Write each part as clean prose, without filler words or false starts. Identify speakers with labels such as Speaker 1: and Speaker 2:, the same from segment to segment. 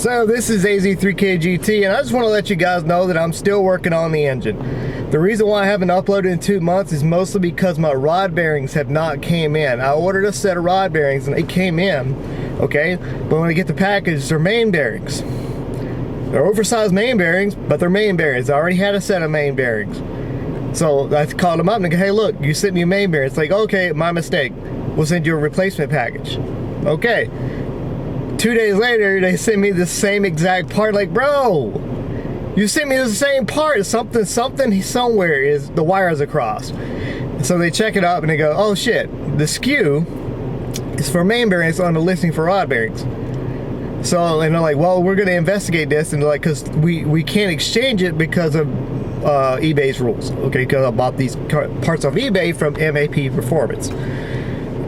Speaker 1: So this is AZ3K GT, and I just want to let you guys know that I'm still working on the engine. The reason why I haven't uploaded in 2 months is mostly because my rod bearings have not came in. I ordered a set of rod bearings and they came in, okay? But when I get the package, they're main bearings. They're oversized main bearings, but they're main bearings. I already had a set of main bearings. So I called them up and I go, hey look, you sent me a main bearing. It's like, okay, my mistake. We'll send you a replacement package. Okay. 2 days later, they sent me the same exact part. Like, bro, you sent me the same part. Something somewhere is the wires across. So they check it up and they go, oh shit, the SKU is for main bearings on the listing for rod bearings. So, and they're like, well, we're going to investigate this. And they're like, because we can't exchange it because of eBay's rules. Okay, because I bought these parts off eBay from MAP Performance.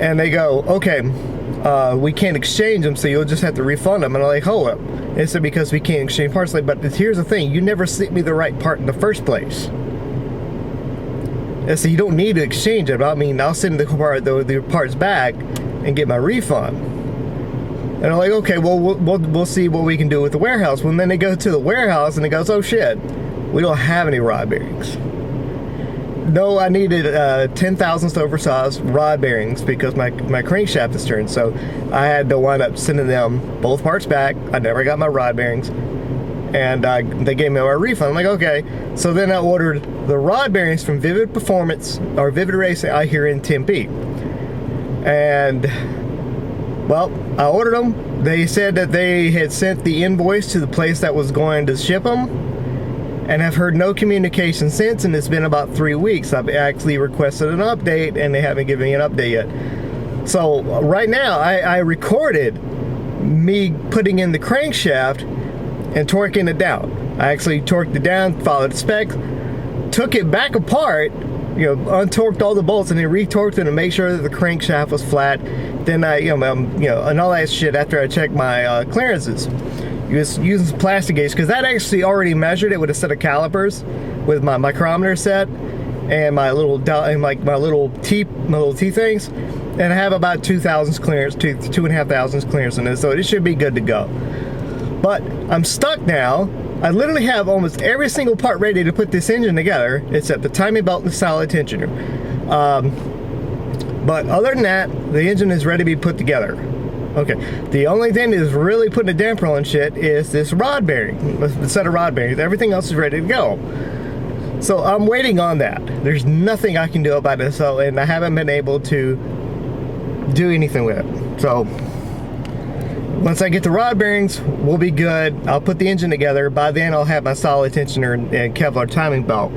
Speaker 1: And they go, okay, we can't exchange them, so you'll just have to refund them. And I'm like, hold up. They said because we can't exchange parts. Like, but here's the thing, you never sent me the right part in the first place. And so you don't need to exchange it. I mean, I'll send the parts back and get my refund. And I'm like, okay, well, we'll see what we can do with the warehouse. Well, then they go to the warehouse and it goes, oh shit, we don't have any rod bearings. No, I needed 10 thousandths oversized rod bearings because my crankshaft is turned. So I had to wind up sending them both parts back. I never got my rod bearings. And they gave me my refund. I'm like, okay. So then I ordered the rod bearings from Vivid Performance, or Vivid Racing out here in Tempe. And, well, I ordered them. They said that they had sent the invoice to the place that was going to ship them, and have heard no communication since, and it's been about 3 weeks. I've actually requested an update and they haven't given me an update yet. So right now I recorded me putting in the crankshaft and torquing it down. I actually torqued it down, followed the specs, took it back apart, you know, untorqued all the bolts and then retorqued it to make sure that the crankshaft was flat. Then I, and all that shit after I checked my clearances. Using plastic gauge, because that actually already measured it with a set of calipers with my micrometer set and my little T things, and I have about 2 thousandths clearance, 2.5 thousandths clearance in this, so it should be good to go. But I'm stuck now. I literally have almost every single part ready to put this engine together except the timing belt and the solid tensioner. But other than that, the engine is ready to be put together. Okay, the only thing that is really putting a damper on shit is this rod bearing, the set of rod bearings. Everything else is ready to go. So I'm waiting on that. There's nothing I can do about it, and I haven't been able to do anything with it. So once I get the rod bearings, we'll be good. I'll put the engine together. By then I'll have my solid tensioner and Kevlar timing belt.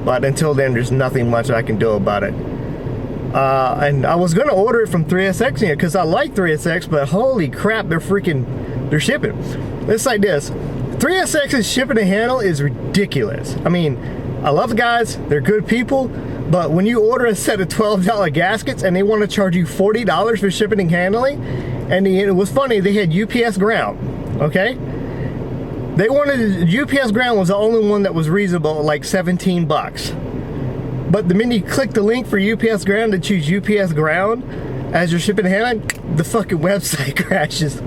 Speaker 1: But until then, there's nothing much I can do about it. And I was gonna order it from 3SX here because I like 3SX, but holy crap, they're shipping. It's like this. 3SX's shipping and handle is ridiculous. I mean, I love the guys, they're good people, but when you order a set of $12 gaskets and they want to charge you $40 for shipping and handling, and it was funny, they had UPS ground, okay? They wanted, UPS ground was the only one that was reasonable, like 17 bucks. But the minute you click the link for UPS ground to choose UPS ground as your shipping and handling, the fucking website crashes.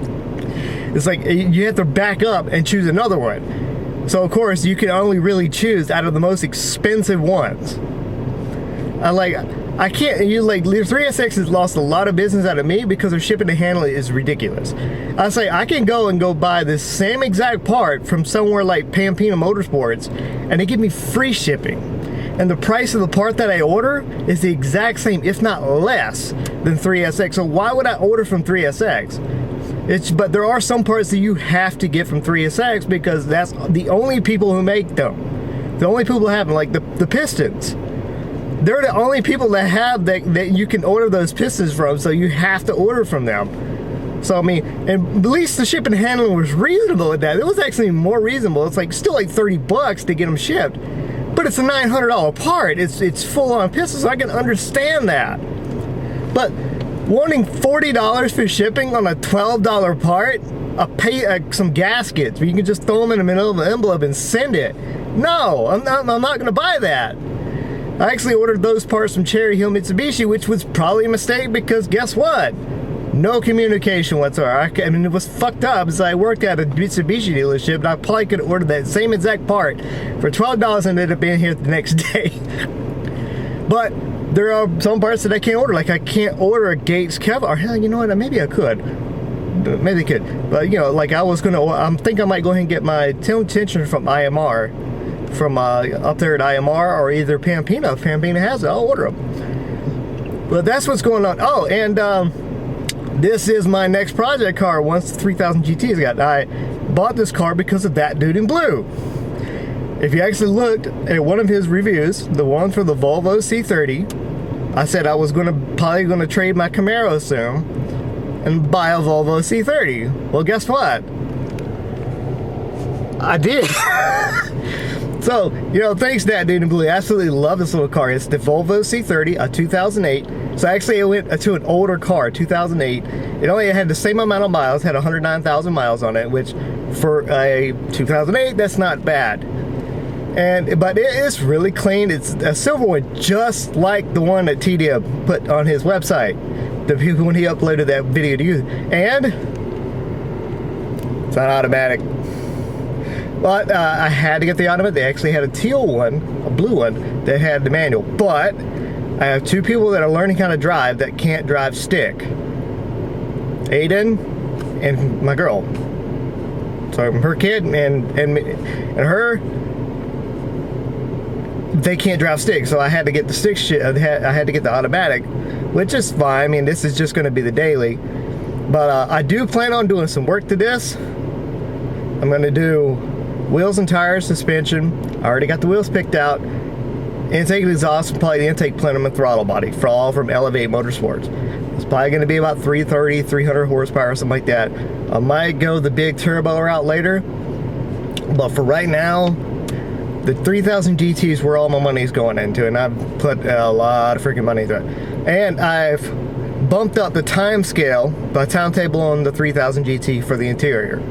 Speaker 1: It's like you have to back up and choose another one. So of course you can only really choose out of the most expensive ones. I can't, 3SX has lost a lot of business out of me because their shipping and handling is ridiculous. I say I can go buy this same exact part from somewhere like Pampina Motorsports and they give me free shipping. And the price of the part that I order is the exact same, if not less, than 3SX. So why would I order from 3SX? But there are some parts that you have to get from 3SX because that's the only people who make them. The only people who have them, like the pistons. They're the only people that have that you can order those pistons from, so you have to order from them. So I mean, and at least the shipping and handling was reasonable at that. It was actually more reasonable. It's like still like 30 bucks to get them shipped. But it's a $900 part. It's full on pistons, so I can understand that. But wanting $40 for shipping on a $12 part, some gaskets where you can just throw them in the middle of an envelope and send it. No, I'm not gonna buy that. I actually ordered those parts from Cherry Hill Mitsubishi, which was probably a mistake because guess what? No communication whatsoever. I mean, it was fucked up. So I worked at a Mitsubishi dealership, and I probably could have ordered that same exact part for $12 and ended up being here the next day. But there are some parts that I can't order. Like I can't order a Gates Kevlar. Or hell, you know what? Maybe I could. Maybe I could. But you know, like I was gonna. I think I might go ahead and get my tone tension from IMR, from up there at IMR, or either Pampina. If Pampina has it, I'll order them. But that's what's going on. Oh, and this is my next project car. Once the 3000 GT's got, I bought this car because of that dude in blue. If you actually looked at one of his reviews, the one for the Volvo C30, I said I was probably gonna trade my Camaro soon and buy a Volvo C30. Well, guess what? I did. So, you know, thanks to that dude in blue. I absolutely love this little car. It's the Volvo C30, a 2008. So actually I went to an older car, 2008. It only had the same amount of miles, had 109,000 miles on it, which for a 2008, that's not bad. But it is really clean. It's a silver one, just like the one that T-Dib put on his website, when he uploaded that video to you. And it's not automatic. But I had to get the automatic. They actually had a teal one, a blue one, that had the manual. But I have two people that are learning how to drive that can't drive stick. Aiden and my girl. So her kid and her, they can't drive stick, so I had to get the stick shit. I had to get the automatic, which is fine. I mean, this is just going to be the daily. But I do plan on doing some work to this. I'm going to do wheels and tires, suspension. I already got the wheels picked out. Intake and exhaust, probably the intake plenum and throttle body, for all from Elevate Motorsports. It's probably going to be about 330, 300 horsepower, something like that. I might go the big turbo route later, but for right now, the 3000 GT is where all my money is going into, and I've put a lot of freaking money into it. And I've bumped up the time scale, the timetable on the 3000 GT for the interior.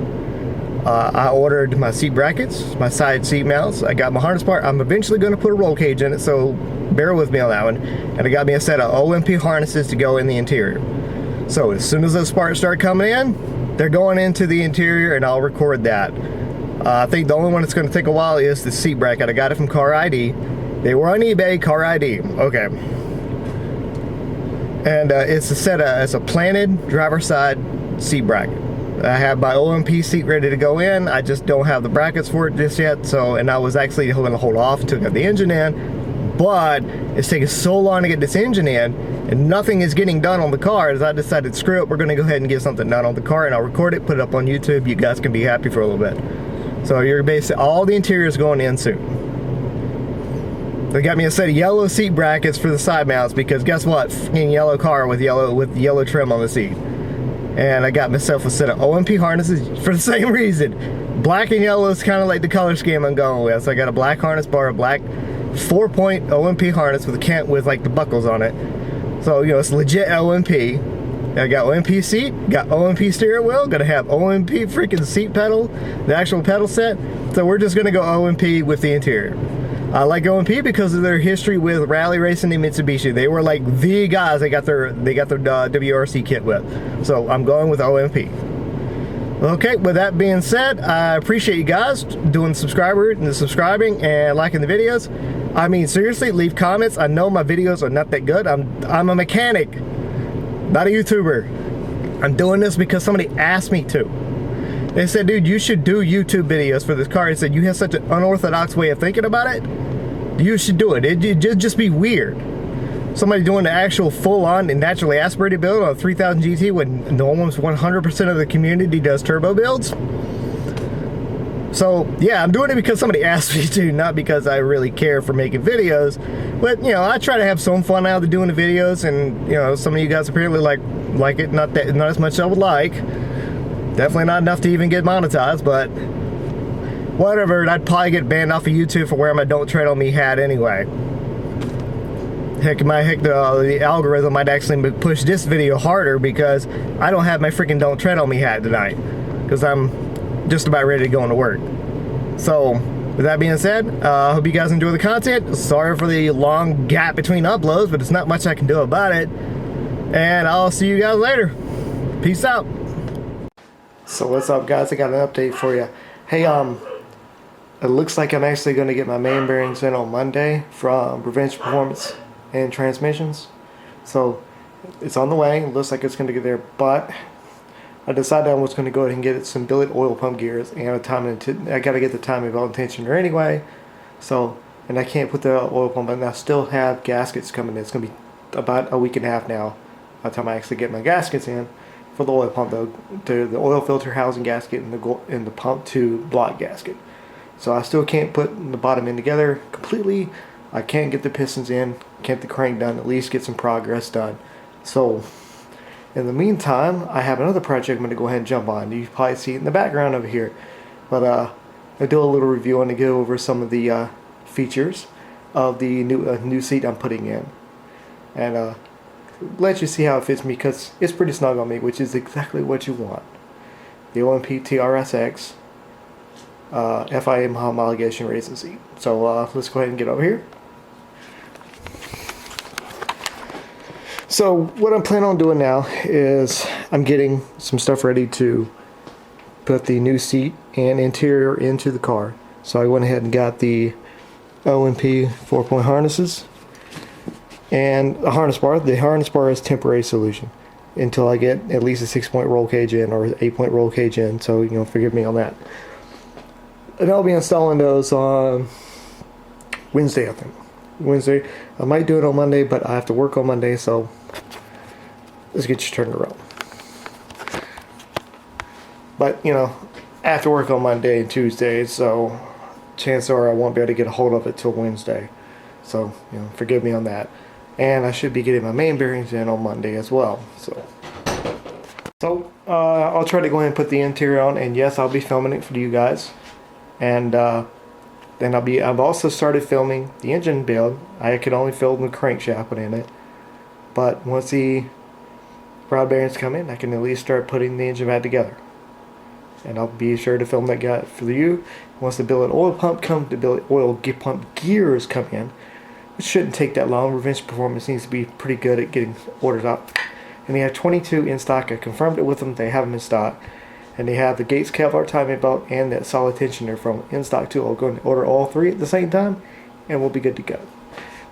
Speaker 1: I ordered my seat brackets, my side seat mounts. I got my harness part. I'm eventually going to put a roll cage in it, so bear with me on that one. And I got me a set of OMP harnesses to go in the interior. So as soon as those parts start coming in, they're going into the interior, and I'll record that. I think the only one that's going to take a while is the seat bracket. I got it from Car ID. They were on eBay, Car ID. Okay. And it's a planted driver's side seat bracket. I have my OMP seat ready to go in. I just don't have the brackets for it just yet. So, and I was actually going to hold off until I got the engine in, but it's taking so long to get this engine in, and nothing is getting done on the car. As I decided, screw it, we're going to go ahead and get something done on the car, and I'll record it, put it up on YouTube. You guys can be happy for a little bit. So you're basically, all the interior is going in soon. They got me a set of yellow seat brackets for the side mounts, because guess what? Fucking yellow car with yellow trim on the seat. And I got myself a set of OMP harnesses for the same reason. Black and yellow is kind of like the color scheme I'm going with. So I got a black harness bar, a black 4-point OMP harness with like the buckles on it. So, you know, it's legit OMP. I got OMP seat, got OMP steering wheel, gonna have OMP freaking seat pedal, the actual pedal set. So we're just gonna go OMP with the interior. I like OMP because of their history with rally racing and Mitsubishi. They were like the guys they got their WRC kit with. So I'm going with OMP. Okay, with that being said, I appreciate you guys doing subscribing and liking the videos. I mean, seriously, leave comments. I know my videos are not that good. I'm a mechanic, not a YouTuber. I'm doing this because somebody asked me to. They said, dude, you should do YouTube videos for this car. They said, you have such an unorthodox way of thinking about it. You should do it. It'd just be weird. Somebody doing the actual full-on and naturally aspirated build on a 3000 GT when almost 100% of the community does turbo builds. So, yeah, I'm doing it because somebody asked me to, not because I really care for making videos. But, you know, I try to have some fun out of doing the videos, and, you know, some of you guys apparently like it, not as much as I would like. Definitely not enough to even get monetized, but whatever. I'd probably get banned off of YouTube for wearing my Don't Tread on Me hat anyway. Heck, the algorithm might actually push this video harder because I don't have my freaking Don't Tread on Me hat tonight, because I'm just about ready to go into work. So, with that being said, I hope you guys enjoy the content. Sorry for the long gap between uploads, but it's not much I can do about it. And I'll see you guys later. Peace out. So what's up, guys? I got an update for you. Hey, it looks like I'm actually going to get my main bearings in on Monday from Rvenge Performance and Transmissions. So it's on the way. It looks like it's going to get there, but I decided I was going to go ahead and get some billet oil pump gears and I got to get the timing belt and tensioner anyway. So, and I can't put the oil pump in. I still have gaskets coming in. It's going to be about a week and a half now by the time I actually get my gaskets in for the oil pump, though, to the oil filter housing gasket and the pump to block gasket. So I still can't put the bottom end together completely. I can't get the pistons in, can't get the crank done, at least get some progress done. So in the meantime, I have another project I'm going to go ahead and jump on. You probably see it in the background over here. But I do a little review and to go over some of the features of the new seat I'm putting in. And let you see how it fits me, because it's pretty snug on me, which is exactly what you want. The OMP TRSX FIM homologation racing seat. So let's go ahead and get over here. So what I'm planning on doing now is I'm getting some stuff ready to put the new seat and interior into the car. So I went ahead and got the OMP 4-point harnesses and a harness bar. The harness bar is temporary solution until I get at least a 6-point roll cage in or 8-point roll cage in. So forgive me on that. And I'll be installing those on Wednesday, I think. Wednesday. I might do it on Monday, but I have to work on Monday, so let's get you turned around. But, I have to work on Monday and Tuesday, so chances are I won't be able to get a hold of it till Wednesday. So, forgive me on that. And I should be getting my main bearings in on Monday as well. So I'll try to go ahead and put the interior on, and yes, I'll be filming it for you guys. And then I've also started filming the engine build. I could only film the crankshaft in it, but once the rod bearings come in, I can at least start putting the engine back together. And I'll be sure to film that guy for you. Once the billet oil pump comes, the billet oil pump gears come in, which shouldn't take that long. Rvenge Performance needs to be pretty good at getting orders up. And they have 22 in stock. I confirmed it with them. They have them in stock. And they have the Gates Kevlar timing belt and that solid tensioner from in stock too. I'll go and order all three at the same time, and we'll be good to go.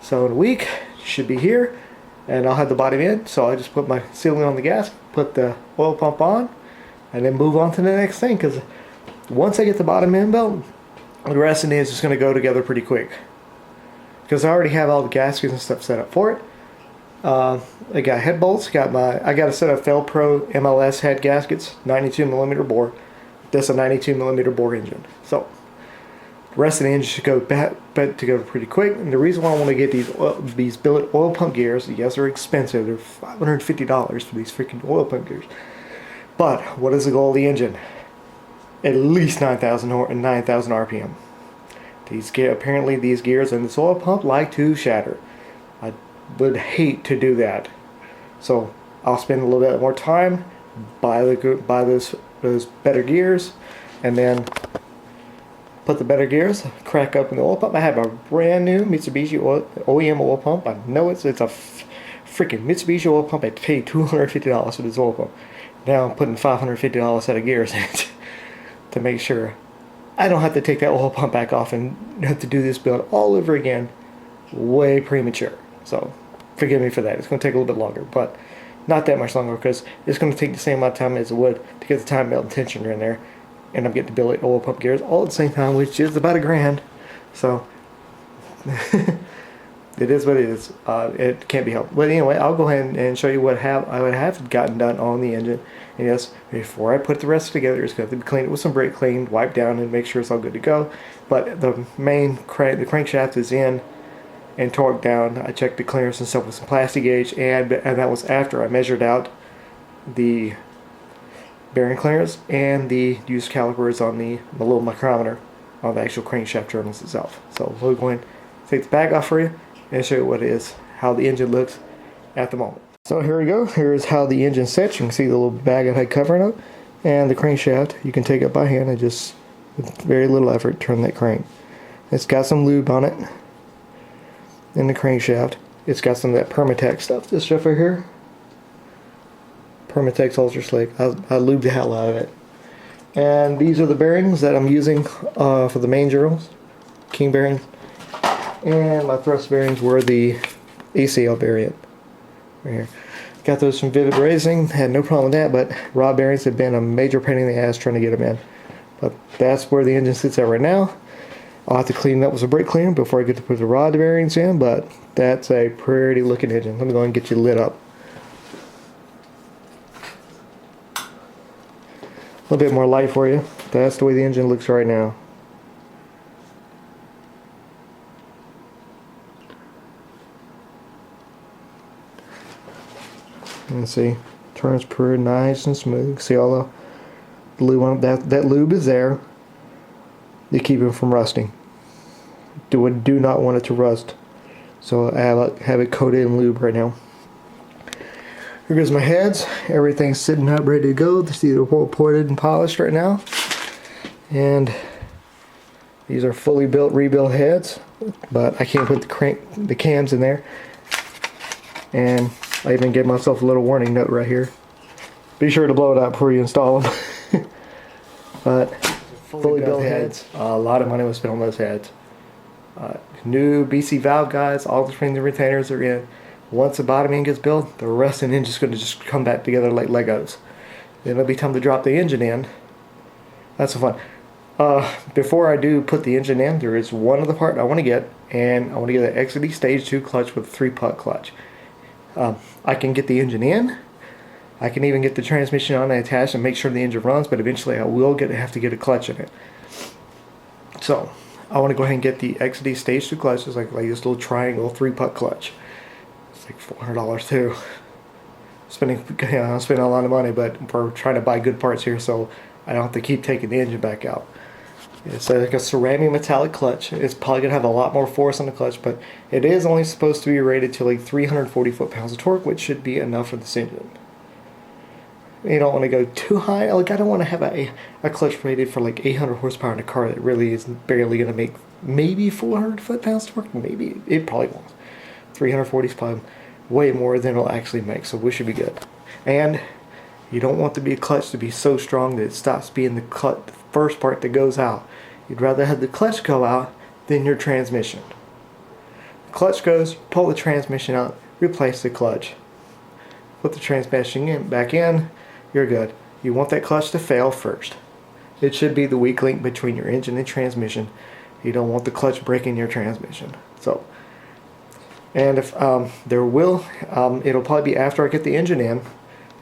Speaker 1: So in a week, should be here, and I'll have the bottom in. So I just put my sealing on the gas, put the oil pump on, and then move on to the next thing. Because once I get the bottom end belt, the rest of it is just going to go together pretty quick. Because I already have all the gaskets and stuff set up for it. I got head bolts. I got a set of Fel-Pro MLS head gaskets, 92mm bore. That's a 92mm bore engine. So the rest of the engine should go back together pretty quick. And the reason why I want to get these billet oil pump gears, yes, they're expensive. They're $550 for these freaking oil pump gears. But what is the goal of the engine? At least 9,000 RPM. Apparently these gears and this oil pump like to shatter. I would hate to do that. So I'll spend a little bit more time, buy those better gears, and then put the better gears, crack up in the oil pump. I have a brand new Mitsubishi OEM oil pump. I know it's a freaking Mitsubishi oil pump. I paid $250 for this oil pump. Now I'm putting $550 set of gears in it to make sure I don't have to take that oil pump back off and have to do this build all over again. Way premature. So forgive me for that. It's going to take a little bit longer, but not that much longer, because it's going to take the same amount of time as it would to get the time belt and tensioner in there. And I'm getting the billet oil pump gears all at the same time, which is about $1,000. So it is what it is. It can't be helped. But anyway, I'll go ahead and show you what I would have gotten done on the engine. And yes, before I put the rest together, it's going to have to be cleaned with some brake clean, wiped down, and make sure it's all good to go. But the crankshaft is in and torqued down. I checked the clearance and stuff with some plastic gauge, and that was after I measured out the bearing clearance and the used calipers on the little micrometer on the actual crankshaft journals itself. So we'll go ahead and take the bag off for you and show you what it is, how the engine looks at the moment. So here we go. Here's how the engine sets. You can see the little bag I had covering up, and the crankshaft you can take it by hand and just with very little effort turn that crank. It's got some lube on it in the crankshaft. It's got some of that Permatex stuff. This stuff right here, Permatex Ultra Slick. I lubed the hell out of it. And these are the bearings that I'm using for the main drills, king bearings. And my thrust bearings were the ACL variant right here. Got those from Witht Racing. Had no problem with that, but rod bearings have been a major pain in the ass trying to get them in. But that's where the engine sits at right now. I'll have to clean it up with a brake cleaner before I get to put the rod bearings in, but that's a pretty looking engine. Let me go and get you lit up. A little bit more light for you. That's the way the engine looks right now. And see, turns pretty nice and smooth. See all the lube on it. That lube is there to keep it from rusting. Do not want it to rust. So I have it coated in lube right now. Here goes my heads. Everything's sitting up ready to go. See, they're well ported and polished right now. And these are fully built, rebuilt heads, but I can't put the cams in there. And I even gave myself a little warning note right here. Be sure to blow it out before you install them. But fully built heads. A lot of money was spent on those heads. New BC valve guides, all the springs and retainers are in. Once the bottom end gets built, the rest of the engine's going to just come back together like Legos. Then it'll be time to drop the engine in. That's so fun. Before I do put the engine in, there is one other part I want to get, and I want to get an XD Stage 2 clutch with a 3-putt clutch. I can get the engine in. I can even get the transmission on and attached and make sure the engine runs, but eventually I will have to get a clutch in it. So I want to go ahead and get the XD Stage 2 clutch. It's like this little triangle 3-putt clutch. It's like $400 too. I'm spending a lot of money, but we're trying to buy good parts here, so I don't have to keep taking the engine back out. It's like a ceramic metallic clutch. It's probably going to have a lot more force on the clutch, but it is only supposed to be rated to like 340 foot-pounds of torque, which should be enough for this engine. You don't want to go too high. Like, I don't want to have a clutch rated for like 800 horsepower in a car that really is barely going to make maybe 400 foot-pounds torque. Maybe. It probably won't. 340 is probably way more than it'll actually make, so we should be good. And you don't want the clutch to be so strong that it stops being the first part that goes out. You'd rather have the clutch go out than your transmission. The clutch goes, pull the transmission out, replace the clutch. Put the transmission back in, you're good. You want that clutch to fail first. It should be the weak link between your engine and transmission. You don't want the clutch breaking your transmission. So, and if it'll probably be after I get the engine in.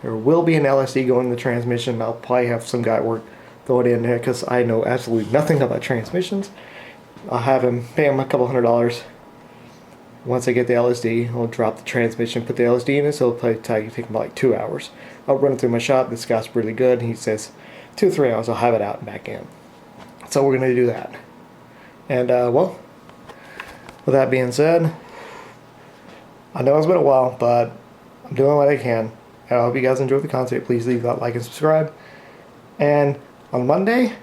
Speaker 1: There will be an LSD going in the transmission. I'll probably have some guy at work throw it in there because I know absolutely nothing about transmissions. I'll have him pay him a couple $100. Once I get the LSD, I'll drop the transmission, put the LSD in it, so it'll probably take him like 2 hours. I'll run it through my shop. This guy's really good. He says 2 or 3 hours, I'll have it out and back in. So we're going to do that. And, well, with that being said, I know it's been a while, but I'm doing what I can. And I hope you guys enjoyed the content. Please leave that like and subscribe. And on Monday,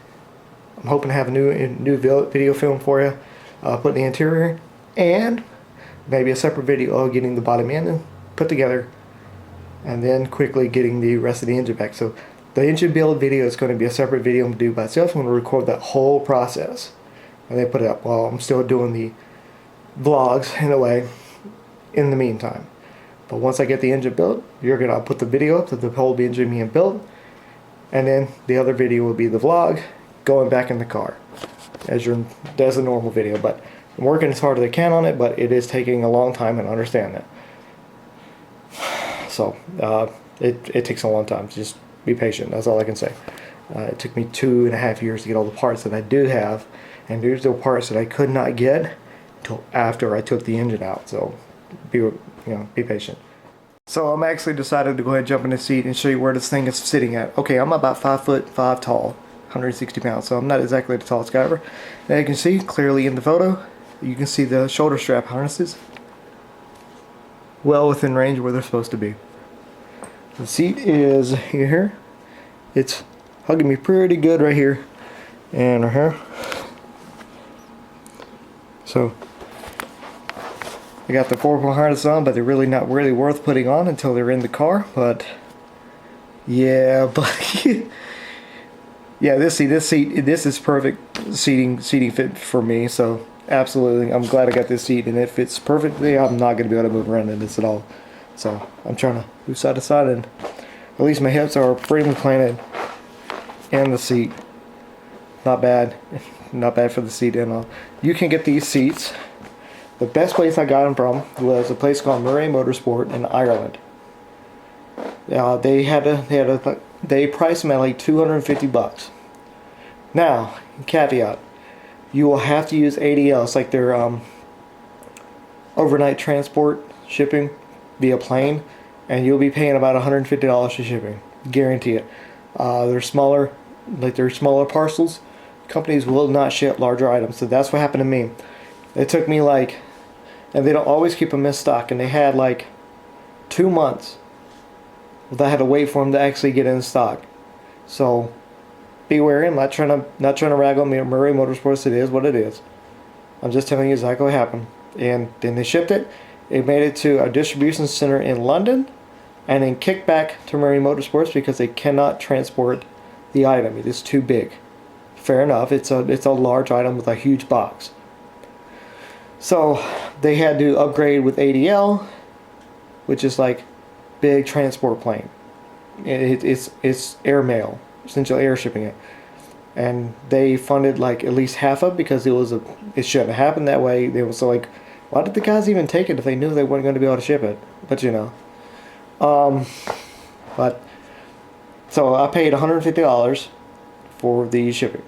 Speaker 1: I'm hoping to have a new video film for you, put the interior, and maybe a separate video of getting the bottom end put together, and then quickly getting the rest of the engine back. So the engine build video is going to be a separate video I'm going to do by itself. I'm going to record that whole process and then put it up while I'm still doing the vlogs in a way in the meantime. But once I get the engine built, I'll put the video up of the whole engine being built, and then the other video will be the vlog going back in the car as a normal video. But I'm working as hard as I can on it, but it is taking a long time, and I understand that. So it takes a long time. Just be patient. That's all I can say. It took me 2.5 years to get all the parts that I do have, and there's the parts that I could not get until after I took the engine out. So be patient. So I'm actually decided to go ahead and jump in the seat and show you where this thing is sitting at. Okay, I'm about 5'5" tall, 160 pounds, so I'm not exactly the tallest guy ever. Now you can see clearly in the photo, you can see the shoulder strap harnesses well within range where they're supposed to be. The seat is here. It's hugging me pretty good right here and right here. So I got the 4-point harness on, but they're really not really worth putting on until they're in the car. But Yeah, but yeah, this is perfect seating fit for me. So absolutely, I'm glad I got this seat and it fits perfectly. I'm not gonna be able to move around in this at all. So I'm trying to move side to side, and at least my hips are firmly planted in the seat. Not bad, not bad for the seat. And you can get these seats. The best place I got them from was a place called Murray Motorsport in Ireland. They priced them at like $250. Now, caveat: you will have to use ADL. It's like their overnight transport shipping via plane, and you'll be paying about $150 for shipping. Guarantee it. They're smaller parcels. Companies will not ship larger items, so that's what happened to me. It took me and they don't always keep them in stock, and they had like 2 months that I had to wait for them to actually get in stock. So be wary. I'm not trying to rag on Murray Motorsports. It is what it is. I'm just telling you exactly what happened. And then they shipped it. It made it to a distribution center in London, and then kicked back to Murray Motorsports because they cannot transport the item. It is too big. Fair enough. It's a large item with a huge box. So they had to upgrade with ADL, which is like big transport plane. It's airmail, essentially air shipping it, and they funded like at least half of it because it shouldn't have happened that way. They was like, why did the guys even take it if they knew they weren't going to be able to ship it? But but so I paid $150 for the shipping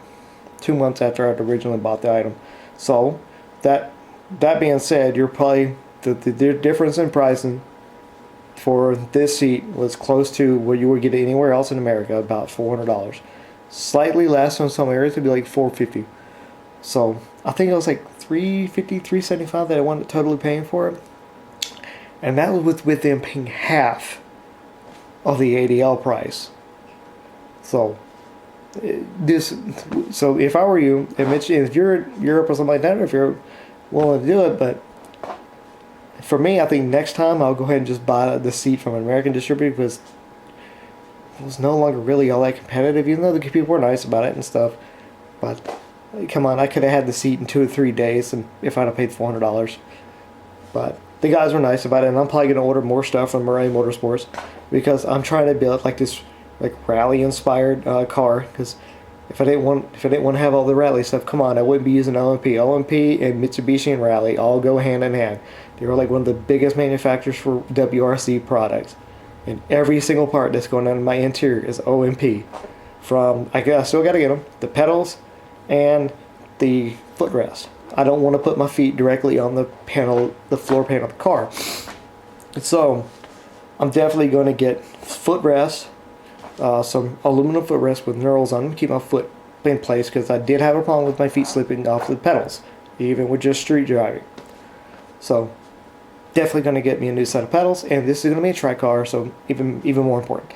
Speaker 1: 2 months after I'd originally bought the item. So that being said, you're probably the difference in pricing for this seat was close to what you would get anywhere else in America, about $400. Slightly less in some areas, it'd be like $450. So I think it was like $350, $375 that I wound up totally paying for it, and that was with them paying half of the ADL price. So if I were you, if you're in Europe or something like that, or if you're willing to do it, but for me, I think next time I'll go ahead and just buy the seat from an American distributor, because it was no longer really all that competitive, even though the people were nice about it and stuff. But come on, I could have had the seat in 2 or 3 days, and if I'd have paid $400. But the guys were nice about it, and I'm probably going to order more stuff from Rvenge Motorsports because I'm trying to build like this rally inspired car. Because if I didn't want to have all the rally stuff, come on, I wouldn't be using OMP. OMP and Mitsubishi and Rally all go hand in hand. They were like one of the biggest manufacturers for WRC products, and every single part that's going on in my interior is OMP. I still got to get them, the pedals and the footrest. I don't want to put my feet directly on the floor panel of the car. So I'm definitely going to get footrest, some aluminum footrest with knurls on them to keep my foot in place, because I did have a problem with my feet slipping off the pedals, even with just street driving. So definitely going to get me a new set of pedals, and this is going to be a tri-car, so even more important.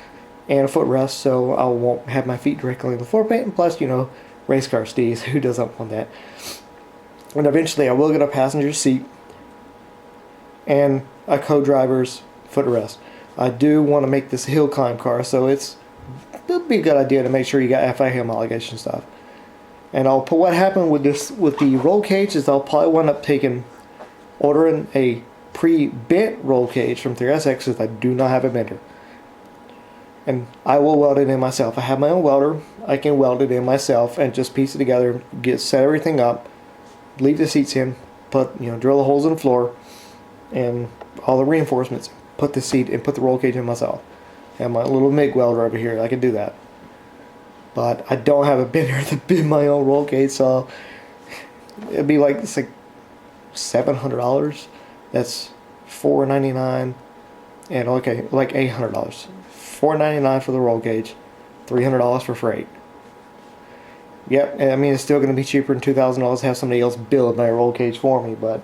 Speaker 1: And a footrest, so I won't have my feet directly on the floor pan, and plus, race car steez, who doesn't want that? And eventually I will get a passenger seat and a co-driver's footrest. I do want to make this a hill climb car, so it'll be a good idea to make sure you got FIA homologation stuff. And what happened with the roll cage is I'll probably wind up ordering a pre-bent roll cage from 3SX, because I do not have a bender. And I will weld it in myself. I have my own welder. I can weld it in myself and just piece it together, set everything up, leave the seats in, drill the holes in the floor and all the reinforcements, put the seat and put the roll cage in myself. I have my little MIG welder over here. I can do that. But I don't have a bender to bend my own roll cage, so it'd be like $700. That's $499, and like $800. $499 for the roll cage, $300 for freight. Yep, I mean, it's still going to be cheaper than $2,000 to have somebody else build my roll cage for me, but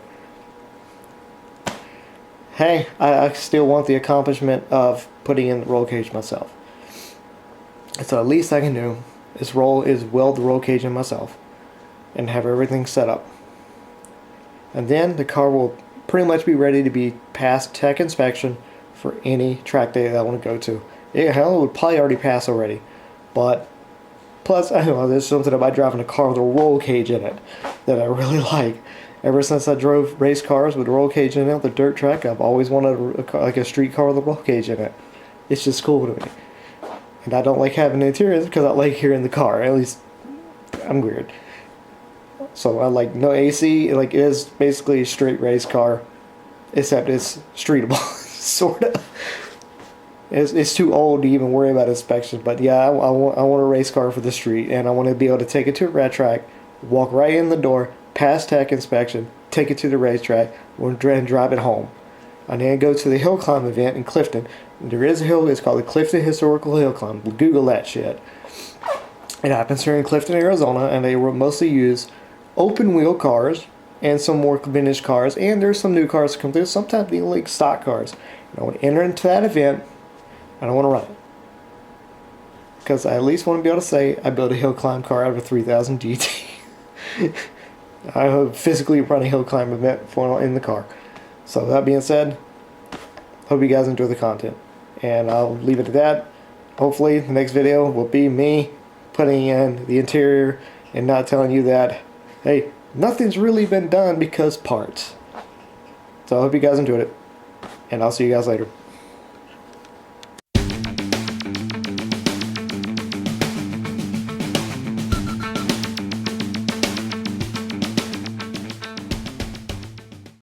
Speaker 1: hey, I still want the accomplishment of putting in the roll cage myself. So the least I can do is weld the roll cage in myself and have everything set up. And then the car will pretty much be ready to be passed tech inspection for any track day that I want to go to. Yeah, hell, it would probably already pass already. But plus, I don't know, there's something about driving a car with a roll cage in it that I really like. Ever since I drove race cars with a roll cage in it, the dirt track, I've always wanted a car, like a street car with a roll cage in it. It's just cool to me. And I don't like having interiors because I like hearing the car. At least, I'm weird. So I like no AC. Like, it is basically a straight race car, except it's streetable, sort of. It's too old to even worry about inspection. But yeah, I want a race car for the street, and I want to be able to take it to a rat track, walk right in the door, pass tech inspection, take it to the racetrack, and drive it home. And then go to the hill climb event in Clifton. There is a hill, it's called the Clifton Historical Hill Climb. Google that shit. It happens here in Clifton, Arizona, and they mostly use open wheel cars and some more vintage cars, and there's some new cars that come through, sometimes even like stock cars. And I want to enter into that event, and I want to run it. Because I at least want to be able to say I built a hill climb car out of a 3000 GT. I physically run a hill climb event in the car. So that being said, hope you guys enjoy the content. And I'll leave it at that. Hopefully the next video will be me putting in the interior and not telling you that, hey, nothing's really been done because parts. So I hope you guys enjoyed it. And I'll see you guys later.